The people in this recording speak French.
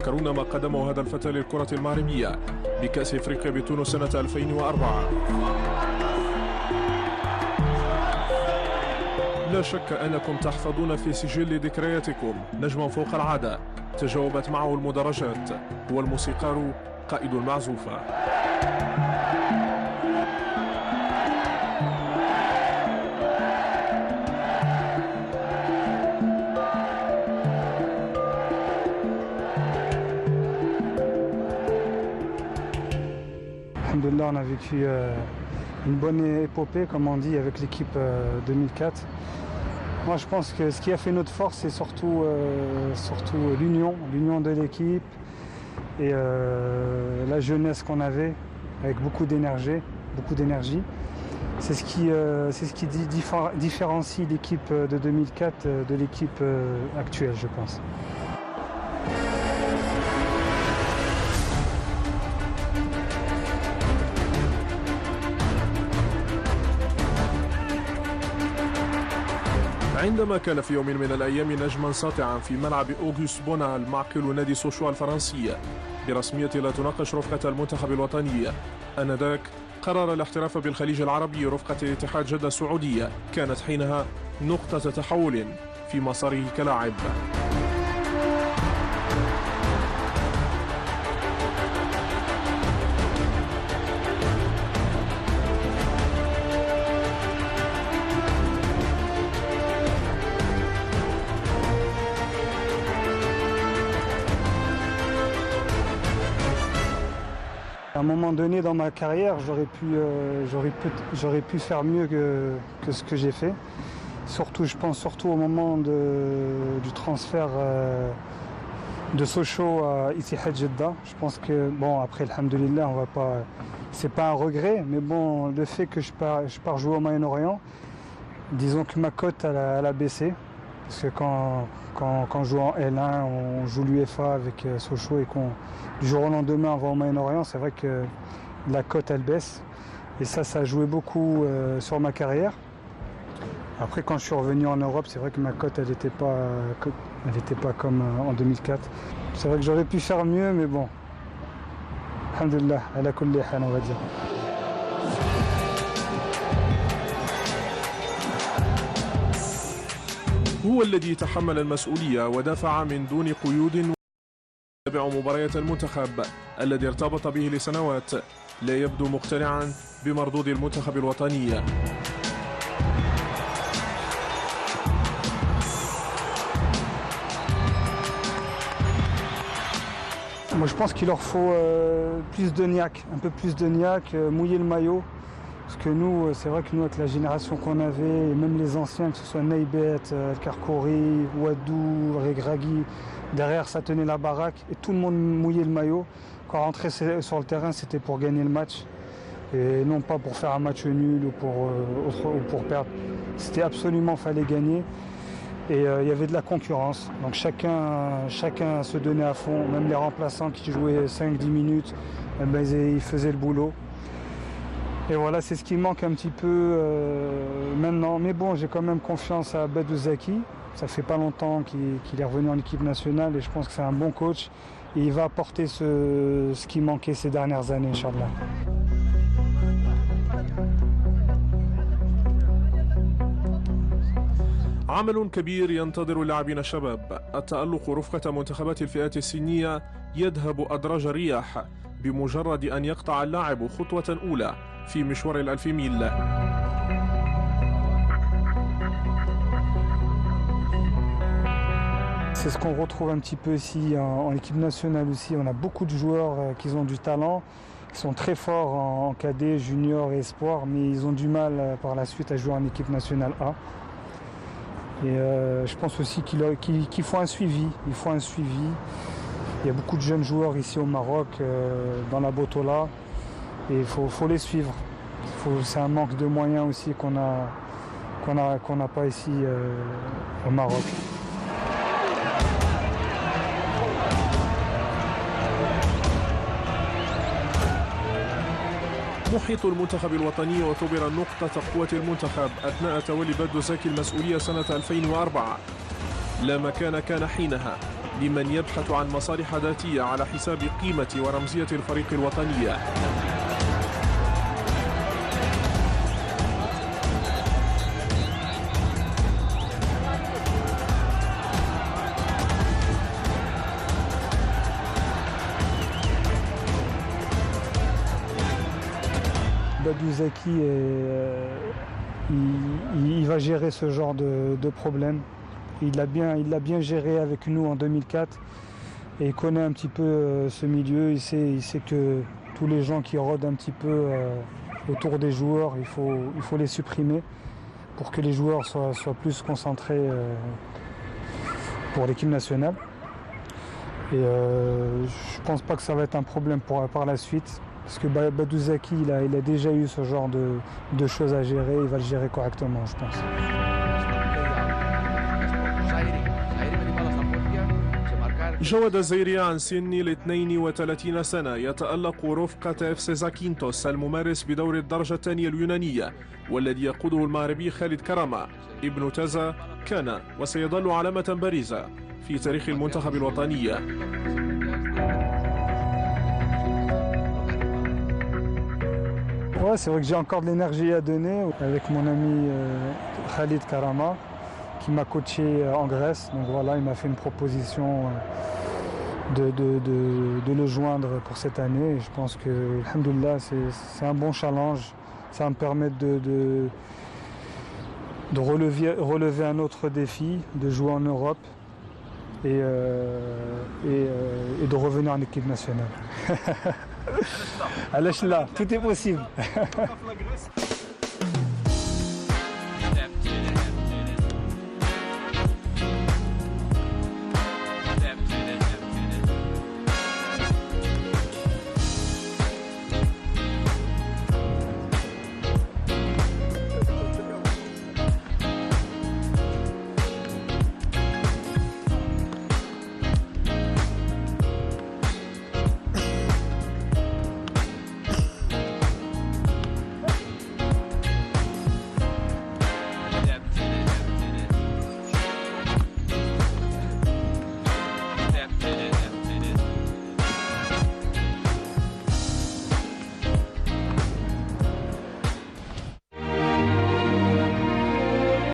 يتذكرون ما قدمه هذا الفتى للكرة المغربية بكأس إفريقيا بتونس سنة 2004. لا شك أنكم تحفظون في سجل ذكرياتكم نجما فوق العادة تجاوبت معه المدرجات، هو الموسيقار قائد المعزوفة. Alhamdulillah, on a vécu une bonne épopée, comme on dit, avec l'équipe 2004. Moi, je pense que ce qui a fait notre force, c'est surtout l'union de l'équipe et la jeunesse qu'on avait, avec beaucoup d'énergie. C'est ce qui différencie l'équipe de 2004 de l'équipe actuelle, je pense. عندما كان في يوم من الأيام نجما ساطعا في ملعب أوغوست بونال معقل نادي سوشوا الفرنسي برسمية لا تناقش رفقة المنتخب الوطني، آنذاك قرر الاحتراف بالخليج العربي رفقة اتحاد جدة السعودية، كانت حينها نقطة تحول في مساره كلاعب. À un moment donné dans ma carrière, j'aurais pu faire mieux que ce que j'ai fait. Surtout, je pense surtout au moment du transfert de Sochaux à Ittihad Jeddah. Je pense que, bon, après, alhamdoulilah, c'est pas un regret, mais bon, le fait que je pars jouer au Moyen-Orient, disons que ma cote, elle a baissé. Parce que quand on joue en L1, on joue l'UEFA avec Sochaux et du jour au lendemain on va au Moyen-Orient, c'est vrai que la cote elle baisse. Et ça a joué beaucoup sur ma carrière. Après quand je suis revenu en Europe, c'est vrai que ma cote elle n'était pas comme en 2004. C'est vrai que j'aurais pu faire mieux, mais bon. Alhamdulillah, ala kulli hal, on va dire. هو الذي تحمل المسؤولية ودافع من دون قيود يتابع مباريات المنتخب الذي ارتبط به لسنوات، لا يبدو مقتنعا بمردود المنتخب الوطني. Moi je pense qu'il leur faut plus de niaque, un peu plus de niaque, mouiller le maillot. Parce que nous, c'est vrai que nous, avec la génération qu'on avait, et même les anciens, que ce soit Neybet, El Karkouri, Ouadou, Regragui, derrière ça tenait la baraque et tout le monde mouillait le maillot. Quand rentrer sur le terrain, c'était pour gagner le match et non pas pour faire un match nul ou pour perdre. C'était absolument, fallait gagner et il y avait de la concurrence. Donc chacun se donnait à fond, même les remplaçants qui jouaient 5-10 minutes, ils faisaient le boulot. Et voilà, c'est ce qui manque un petit peu maintenant. Mais bon, j'ai quand même confiance à Abed Ouzaki. Ça fait pas longtemps qu'il est revenu en équipe nationale et je pense que c'est un bon coach. Et il va apporter ce qui manquait ces dernières années, Inch'Allah. عمل كبير ينتظر اللاعبين الشباب، التألق رفقة منتخبات الفئات السنية يذهب أدراج الرياح بمجرد أن يقطع اللاعب خطوة أولى في مشوار ال1000 ميل. C'est ce qu'on retrouve un petit peu ici en équipe nationale aussi. On a beaucoup de joueurs qui ont du talent, qui sont très forts en cadet, junior et espoir, mais ils ont du mal par la suite à jouer en équipe nationale A. Et je pense aussi qu'il faut un suivi. Il faut un suivi. Il y a beaucoup de jeunes joueurs ici au Maroc, dans la Botola, et il faut les suivre. C'est un manque de moyens aussi qu'on n'a pas ici au Maroc. محيط المنتخب الوطني واعتبر نقطة قوة المنتخب أثناء تولي بدر زكي المسؤولية سنة 2004. لا مكان كان حينها لمن يبحث عن مصالح ذاتية على حساب قيمة ورمزية الفريق الوطنية. Badou Zaki, il va gérer ce genre de problème. Il l'a bien géré avec nous en 2004 et il connaît un petit peu ce milieu. Il sait que tous les gens qui rôdent un petit peu autour des joueurs, il faut les supprimer pour que les joueurs soient plus concentrés pour l'équipe nationale. Et je pense pas que ça va être un problème par la suite. Parce que Badou Zaki, il a déjà eu ce genre de choses à gérer, il va le gérer correctement, je pense. جود الزيري عن سن 32 سنة يتألق رفقة FC زاكينتوس الممارس بدور الدرجة الثانية اليونانية، والذي يقوده المغربي خالد كرامة. ابن تازا كان وسيظل علامة بارزة في تاريخ المنتخب الوطنية. Ouais, c'est vrai que j'ai encore de l'énergie à donner avec mon ami Khalid Karama qui m'a coaché en Grèce. Donc voilà, il m'a fait une proposition de le joindre pour cette année. Et je pense que, alhamdoulilah, c'est un bon challenge. Ça va me permettre de relever un autre défi, de jouer en Europe et de revenir en équipe nationale. Alhamdoulilah, tout est possible.